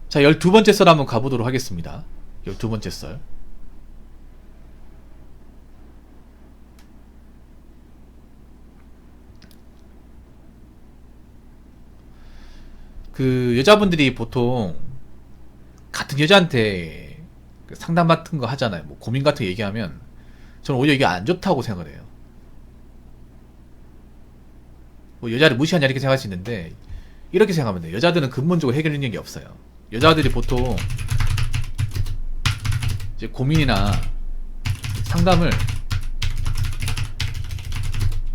자, 12번째 썰 한번 가보도록 하겠습니다. 12번째 썰. 그 여자분들이 보통 같은 여자한테 상담 같은 거 하잖아요. 뭐 고민 같은 거 얘기하면 저는 오히려 이게 안 좋다고 생각을 해요. 뭐 여자를 무시하냐 이렇게 생각할 수 있는데 이렇게 생각하면 돼요. 여자들은 근본적으로 해결 능력이 없어요. 여자들이 보통 이제 고민이나 상담을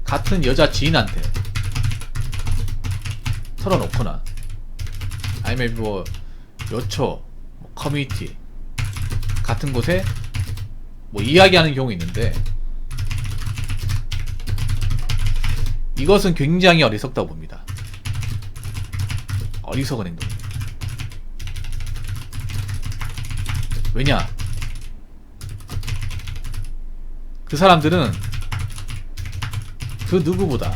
같은 여자 지인한테 털어놓거나 아니면 뭐 여초, 뭐 커뮤니티 같은 곳에 뭐 이야기하는 경우 있는데 이것은 굉장히 어리석다고 봅니다. 어리석은 행동입니다. 왜냐? 그 사람들은 그 누구보다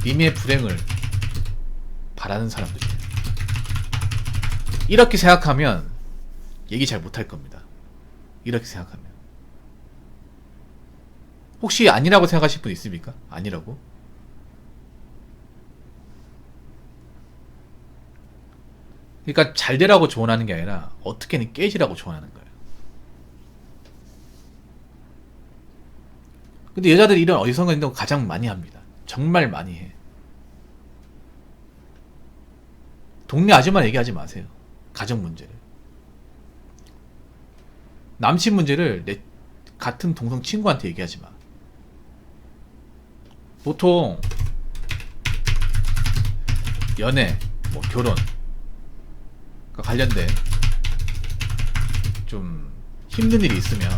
님의 불행을 바라는 사람들이에요. 이렇게 생각하면 얘기 잘 못할 겁니다. 이렇게 생각하면. 혹시 아니라고 생각하실 분 있습니까? 아니라고? 그러니까 잘 되라고 조언하는 게 아니라 어떻게든 깨지라고 조언하는 거예요. 근데 여자들이 이런 어리석은 행동을 가장 많이 합니다. 정말 많이 해. 동네 아줌마 얘기하지 마세요. 가정 문제를. 남친 문제를 내 같은 동성 친구한테 얘기하지 마. 보통 연애, 뭐 결혼 관련된 좀 힘든 일이 있으면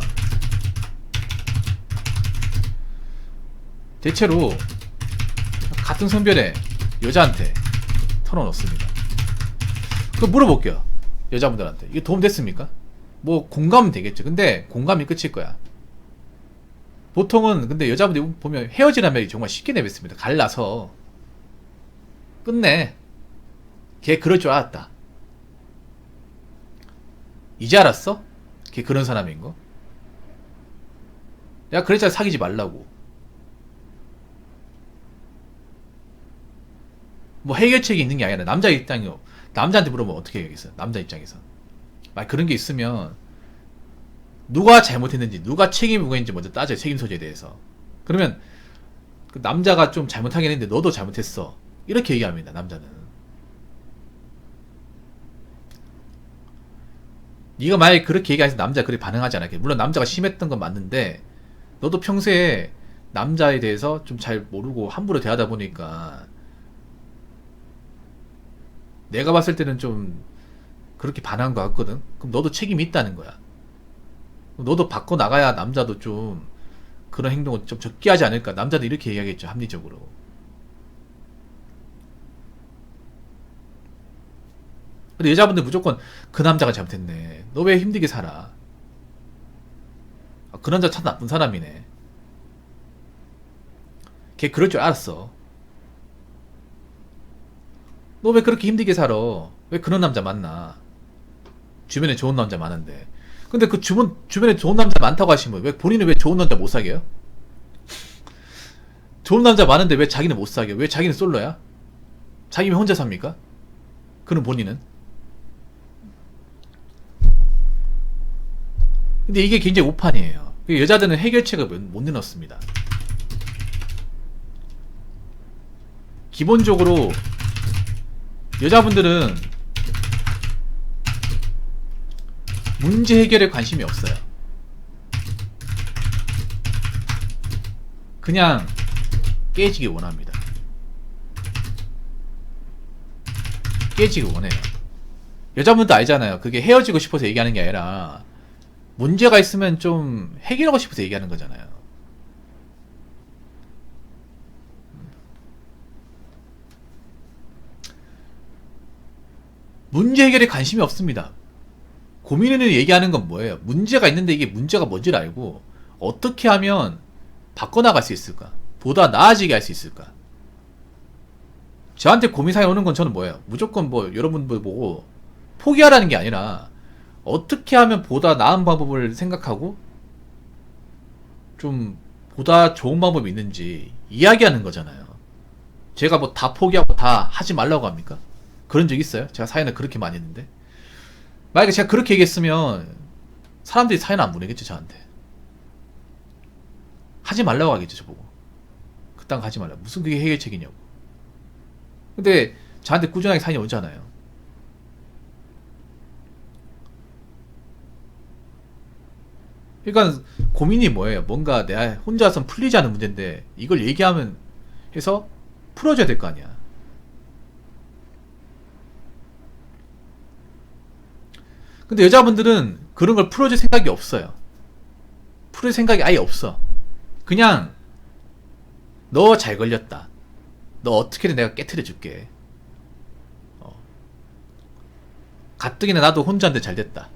대체로 같은 성별의 여자한테 털어놓습니다. 그럼 물어볼게요. 여자분들한테 이게 도움 됐습니까? 뭐 공감은 되겠죠. 근데 공감이 끝일 거야. 보통은 근데 여자분들이 보면 헤어지란 말이 정말 쉽게 내뱉습니다. 갈라서 끝내. 걔 그럴 줄 알았다. 이제 알았어? 걔 그런 사람인 거? 내가 그랬잖아 사귀지 말라고. 뭐 해결책이 있는 게 아니라 남자 입장이요. 남자한테 물어보면 어떻게 해야겠어요? 남자 입장에서. 막 그런 게 있으면 누가 잘못했는지 누가 책임이 누가 있는지 먼저 따져요. 책임 소재에 대해서. 그러면 그 남자가 좀 잘못하긴 했는데 너도 잘못했어. 이렇게 얘기합니다. 남자는. 네가 만약에 그렇게 얘기해서 남자가 그렇게 반응하지 않았게. 물론 남자가 심했던 건 맞는데 너도 평소에 남자에 대해서 좀 잘 모르고 함부로 대하다 보니까 내가 봤을 때는 좀 그렇게 반응한 것 같거든. 그럼 너도 책임이 있다는 거야. 너도 바꿔 나가야 남자도 좀 그런 행동을 좀 적게 하지 않을까. 남자도 이렇게 얘기하겠죠. 합리적으로. 근데 여자분들 무조건 그 남자가 잘못했네. 너 왜 힘들게 살아? 아, 그 남자 참 나쁜 사람이네. 걔 그럴 줄 알았어. 너 왜 그렇게 힘들게 살아? 왜 그런 남자 만나? 주변에 좋은 남자 많은데. 근데 그 주변에 좋은 남자 많다고 하시면 왜 본인은 왜 좋은 남자 못 사귀어요? 좋은 남자 많은데 왜 자기는 못 사귀어? 왜 자기는 솔로야? 자기는 혼자 삽니까? 그럼 본인은? 근데 이게 굉장히 오판이에요. 여자들은 해결책을 못 내놓습니다. 기본적으로 여자분들은 문제 해결에 관심이 없어요. 그냥 깨지기 원합니다. 깨지기 원해요. 여자분도 알잖아요. 그게 헤어지고 싶어서 얘기하는 게 아니라 문제가 있으면 좀 해결하고 싶어서 얘기하는 거잖아요. 문제 해결에 관심이 없습니다. 고민을 얘기하는 건 뭐예요? 문제가 있는데 이게 문제가 뭔지를 알고 어떻게 하면 바꿔나갈 수 있을까? 보다 나아지게 할 수 있을까? 저한테 고민사연 오는 건 저는 뭐예요? 무조건 뭐 여러분들 보고 포기하라는 게 아니라 어떻게 하면 보다 나은 방법을 생각하고 좀 보다 좋은 방법이 있는지 이야기하는 거잖아요. 제가 뭐 다 포기하고 다 하지 말라고 합니까? 그런 적 있어요? 제가 사연을 그렇게 많이 했는데. 만약에 제가 그렇게 얘기했으면 사람들이 사연 안 보내겠죠, 저한테. 하지 말라고 하겠죠, 저보고. 그딴 거 하지 말라. 무슨 그게 해결책이냐고. 근데 저한테 꾸준하게 사연이 오잖아요. 그러니까 고민이 뭐예요? 뭔가 내가 혼자서 풀리지 않는 문제인데 이걸 얘기하면 해서 풀어줘야 될 거 아니야. 근데 여자분들은 그런 걸 풀어줄 생각이 없어요. 풀을 생각이 아예 없어. 그냥 너 잘 걸렸다. 너 어떻게든 내가 깨트려 줄게. 가뜩이나 나도 혼자인데 잘 됐다.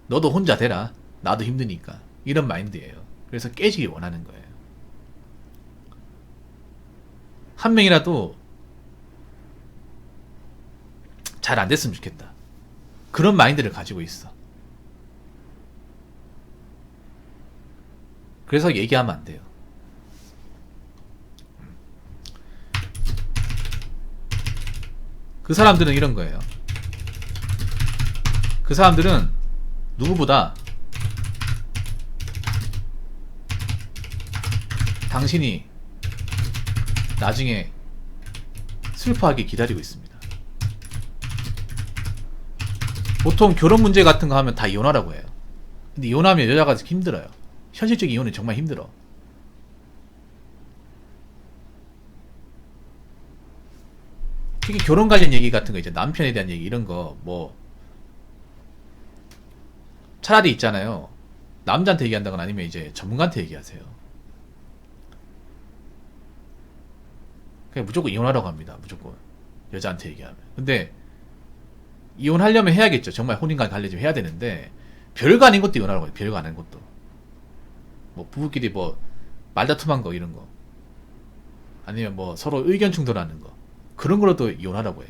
너도 혼자 되라. 나도 힘드니까. 이런 마인드예요. 그래서 깨지길 원하는 거예요. 한 명이라도 잘 안 됐으면 좋겠다. 그런 마인드를 가지고 있어. 그래서 얘기하면 안 돼요. 그 사람들은 이런 거예요. 그 사람들은 누구보다 당신이 나중에 슬퍼하게 기다리고 있습니다. 보통 결혼 문제 같은 거 하면 다 이혼하라고 해요. 근데 이혼하면 여자가 힘들어요. 현실적인 이혼은 정말 힘들어. 특히 결혼 관련 얘기 같은 거 이제 남편에 대한 얘기 이런 거 뭐 차라리 있잖아요. 남자한테 얘기한다거나 아니면 이제 전문가한테 얘기하세요. 그냥 무조건 이혼하라고 합니다. 무조건 여자한테 얘기하면. 근데 이혼하려면 해야겠죠. 정말 혼인관 관리좀 해야 되는데 별거 아닌 것도 이혼하라고 해요. 별거 아닌 것도. 뭐 부부끼리 뭐 말다툼한 거 이런 거 아니면 뭐 서로 의견 충돌하는 거 그런 거로도 이혼하라고 해.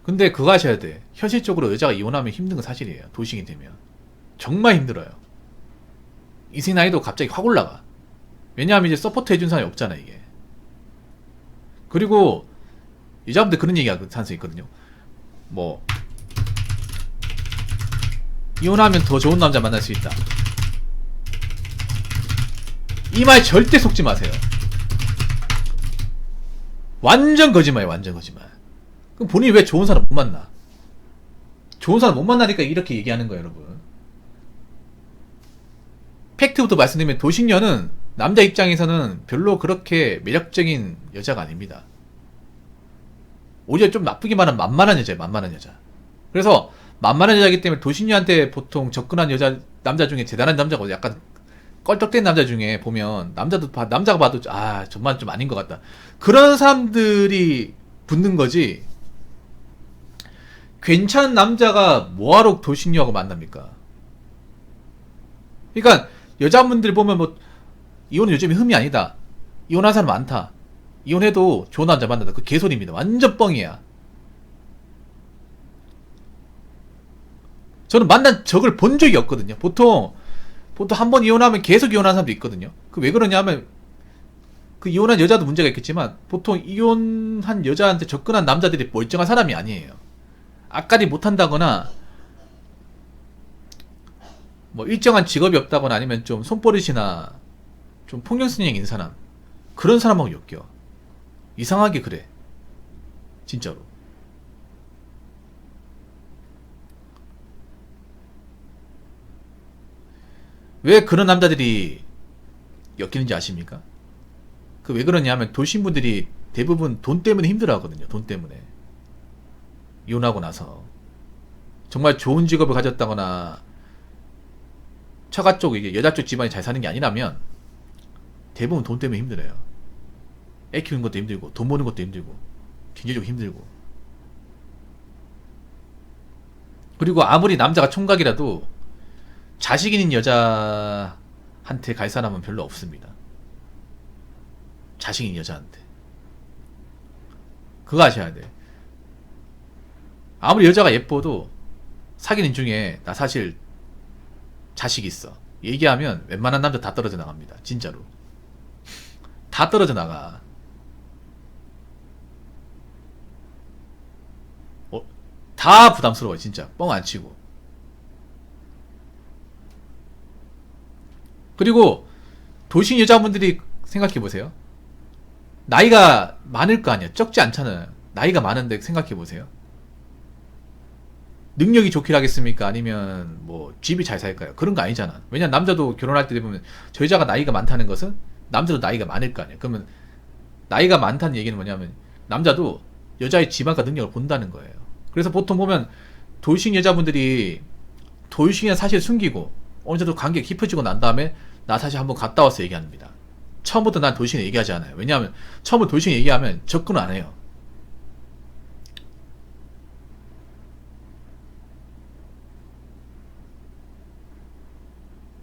근데 그거 하셔야 돼. 현실적으로 여자가 이혼하면 힘든 건 사실이에요. 돌싱이 되면 정말 힘들어요. 인생 난이도 갑자기 확 올라가. 왜냐하면 이제 서포트 해준 사람이 없잖아 이게. 그리고 여자분들 그런 얘기가 산수 있거든요. 뭐 이혼하면 더 좋은 남자 만날 수 있다. 이 말 절대 속지 마세요. 완전 거짓말이에요. 완전 거짓말. 그럼 본인이 왜 좋은 사람 못 만나? 좋은 사람 못 만나니까 이렇게 얘기하는 거예요, 여러분. 팩트부터 말씀드리면 도식녀는 남자 입장에서는 별로 그렇게 매력적인 여자가 아닙니다. 오히려 좀 나쁘게 말하면 만만한 여자예요. 만만한 여자. 그래서 만만한 여자이기 때문에 도식녀한테 보통 접근한 남자 중에 대단한 남자가 약간 껄떡된 남자 중에 보면 남자가 봐도 아 정말 좀 아닌 것 같다. 그런 사람들이 붙는 거지. 괜찮은 남자가 뭐하러 도식녀하고 만납니까? 그러니까 여자분들 보면 뭐 이혼은 요즘에 흠이 아니다. 이혼한 사람 많다. 이혼해도 좋은 남자 만난다. 그 개소리입니다. 완전 뻥이야. 저는 만난 적을 본 적이 없거든요. 보통 한 번 이혼하면 계속 이혼하는 사람도 있거든요. 그 왜 그러냐면 그 이혼한 여자도 문제가 있겠지만 보통 이혼한 여자한테 접근한 남자들이 멀쩡한 사람이 아니에요. 앞가림 못한다거나 뭐 일정한 직업이 없다거나 아니면 좀 손버릇이나 좀 폭력성이 있는 사람 그런 사람하고 엮여. 이상하게 그래. 진짜로. 왜 그런 남자들이 엮이는지 아십니까? 그 왜 그러냐면 돌싱분들이 대부분 돈 때문에 힘들어 하거든요. 돈 때문에. 이혼하고 나서. 정말 좋은 직업을 가졌다거나 처가 쪽, 이게 여자 쪽 집안이 잘 사는 게 아니라면 대부분 돈 때문에 힘들어요. 애 키우는 것도 힘들고, 돈 버는 것도 힘들고, 경제적으로 힘들고. 그리고 아무리 남자가 총각이라도 자식 있는 여자한테 한테 갈 사람은 별로 없습니다. 자식인 여자한테. 그거 아셔야 돼. 아무리 여자가 예뻐도 사귀는 중에 나 사실 자식 있어. 얘기하면 웬만한 남자 다 떨어져 나갑니다. 진짜로. 다 떨어져 나가. 다 부담스러워 진짜. 뻥 안 치고. 그리고 돌싱 여자분들이 생각해보세요. 나이가 많을 거 아니야. 적지 않잖아요. 나이가 많은데 생각해보세요. 능력이 좋긴 하겠습니까? 아니면 뭐 집이 잘 살까요? 그런 거 아니잖아. 왜냐면 남자도 결혼할 때 보면 저 여자가 나이가 많다는 것은 남자도 나이가 많을 거 아니야. 그러면 나이가 많다는 얘기는 뭐냐면 남자도 여자의 지방과 능력을 본다는 거예요. 그래서 보통 보면 돌싱 여자분들이 돌싱이란 사실을 숨기고 어느 정도 관계가 깊어지고 난 다음에 나 사실 한번 갔다 와서 얘기합니다. 처음부터 난 돌싱을 얘기하지 않아요. 왜냐하면 처음부터 돌싱 얘기하면 접근 안 해요.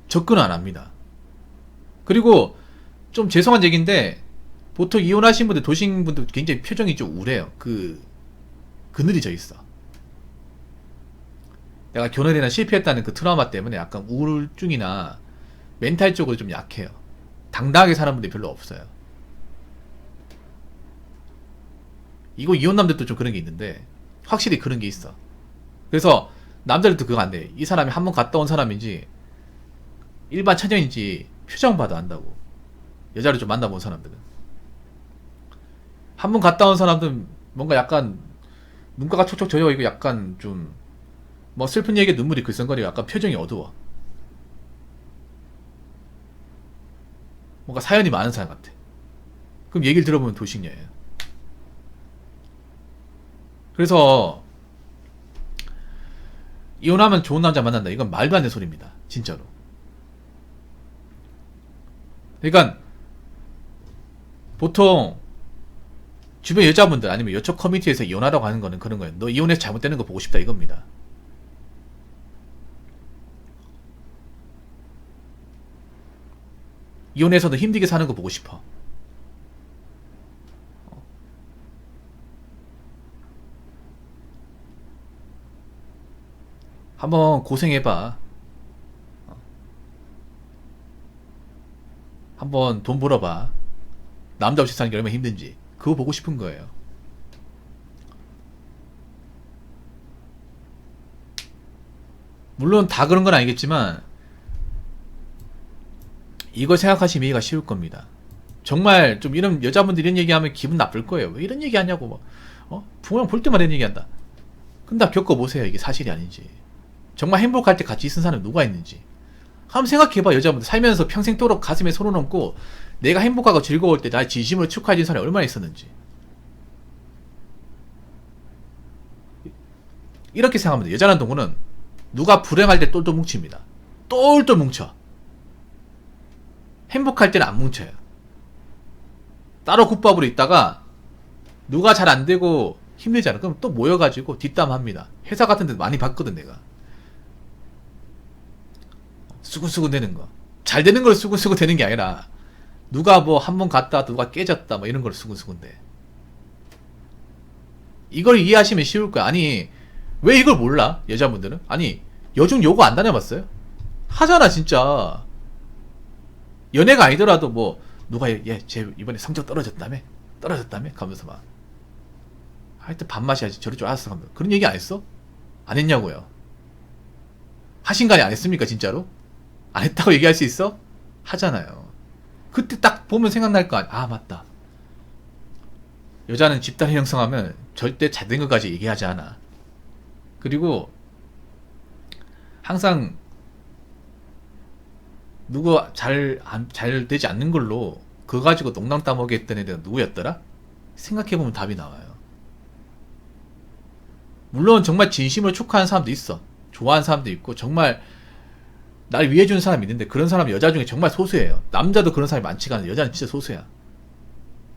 접근을 안 합니다. 그리고 좀 죄송한 얘기인데 보통 이혼하신 분들 돌싱 분들 굉장히 표정이 좀 우래요. 그늘이 져 있어. 내가 결혼이나 실패했다는 그 트라우마 때문에 약간 우울증이나 멘탈적으로 좀 약해요. 당당하게 사는 분들이 별로 없어요. 이거 이혼남들도 좀 그런 게 있는데 확실히 그런 게 있어. 그래서 남자들도 그거 안 돼. 이 사람이 한번 갔다 온 사람인지 일반 처녀인지 표정 봐도 안다고. 여자를 좀 만나본 사람들은 한 번 갔다 온 사람들은 뭔가 약간 눈가가 촉촉 져요. 이거 약간 좀 뭐 슬픈 얘기에 눈물이 글썽거리고 약간 표정이 어두워. 뭔가 사연이 많은 사람 같아. 그럼 얘기를 들어보면 돌싱녀예요. 그래서 이혼하면 좋은 남자 만난다. 이건 말도 안 되는 소리입니다. 진짜로. 그러니까 보통 주변 여자분들 아니면 여쪽 커뮤니티에서 이혼하라고 하는 거는 그런 거예요. 너 이혼해서 잘못되는 거 보고 싶다 이겁니다. 이혼해서도 힘들게 사는 거 보고 싶어. 한번 고생해봐. 한번 돈 벌어봐. 남자 없이 사는 게 얼마나 힘든지. 그거 보고 싶은 거예요. 물론 다 그런 건 아니겠지만 이걸 생각하시면 이해가 쉬울 겁니다. 정말 좀 이런 여자분들이 이런 얘기하면 기분 나쁠 거예요. 왜 이런 얘기 하냐고 뭐. 부모랑 볼 때마다 이런 얘기한다. 근데 다 겪어보세요. 이게 사실이 아닌지. 정말 행복할 때 같이 있은 사람이 누가 있는지. 한번 생각해봐. 여자분들 살면서 평생도록 가슴에 손을 얹고 내가 행복하고 즐거울 때 나의 진심으로 축하해준 사람이 얼마나 있었는지. 이렇게 생각하면 돼. 여자라는 동물은 누가 불행할 때 똘똘 뭉칩니다. 똘똘 뭉쳐. 행복할 때는 안 뭉쳐요. 따로 국밥으로 있다가 누가 잘 안되고 힘들잖아. 그럼 또 모여가지고 뒷담합니다. 회사 같은 데도 많이 봤거든 내가. 수근수근 되는 거. 잘 되는 걸 수근수근 되는 게 아니라 누가 뭐 한 번 갔다 누가 깨졌다 뭐 이런 걸 수근수근 돼. 이걸 이해하시면 쉬울 거야. 아니 왜 이걸 몰라? 여자분들은? 아니 여중 요거 안 다녀봤어요? 하잖아 진짜. 연애가 아니더라도 뭐 누가 쟤 이번에 성적 떨어졌다며? 가면서 막 하여튼 밥맛이 아직 저럴 줄 알았어. 그런 얘기 안 했어? 안 했냐고요. 하신 거 아니 안 했습니까 진짜로? 안 했다고 얘기할 수 있어? 하잖아요. 그때 딱 보면 생각날 거 아니야. 아 맞다. 여자는 집단을 형성하면 절대 잘된 것까지 얘기하지 않아. 그리고 항상 누가 잘 되지 않는 걸로 그거 가지고 농담 따먹게 했던 애가 누구였더라? 생각해보면 답이 나와요. 물론 정말 진심으로 축하하는 사람도 있어. 좋아하는 사람도 있고 정말 날 위해주는 사람이 있는데 그런 사람은 여자 중에 정말 소수예요. 남자도 그런 사람이 많지가 않아요. 여자는 진짜 소수야.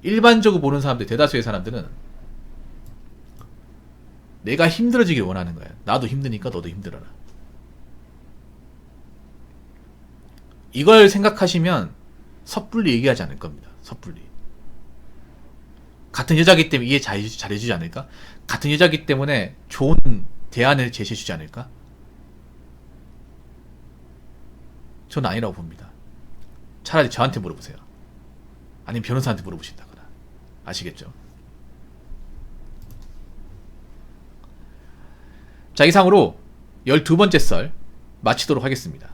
일반적으로 보는 사람들, 대다수의 사람들은 내가 힘들어지길 원하는 거야. 나도 힘드니까 너도 힘들어라. 이걸 생각하시면 섣불리 얘기하지 않을 겁니다. 섣불리. 같은 여자기 때문에 이해 잘해주지 않을까? 같은 여자기 때문에 좋은 대안을 제시해주지 않을까? 저는 아니라고 봅니다. 차라리 저한테 물어보세요. 아니면 변호사한테 물어보신다거나. 아시겠죠? 자, 이상으로 12번째 썰 마치도록 하겠습니다.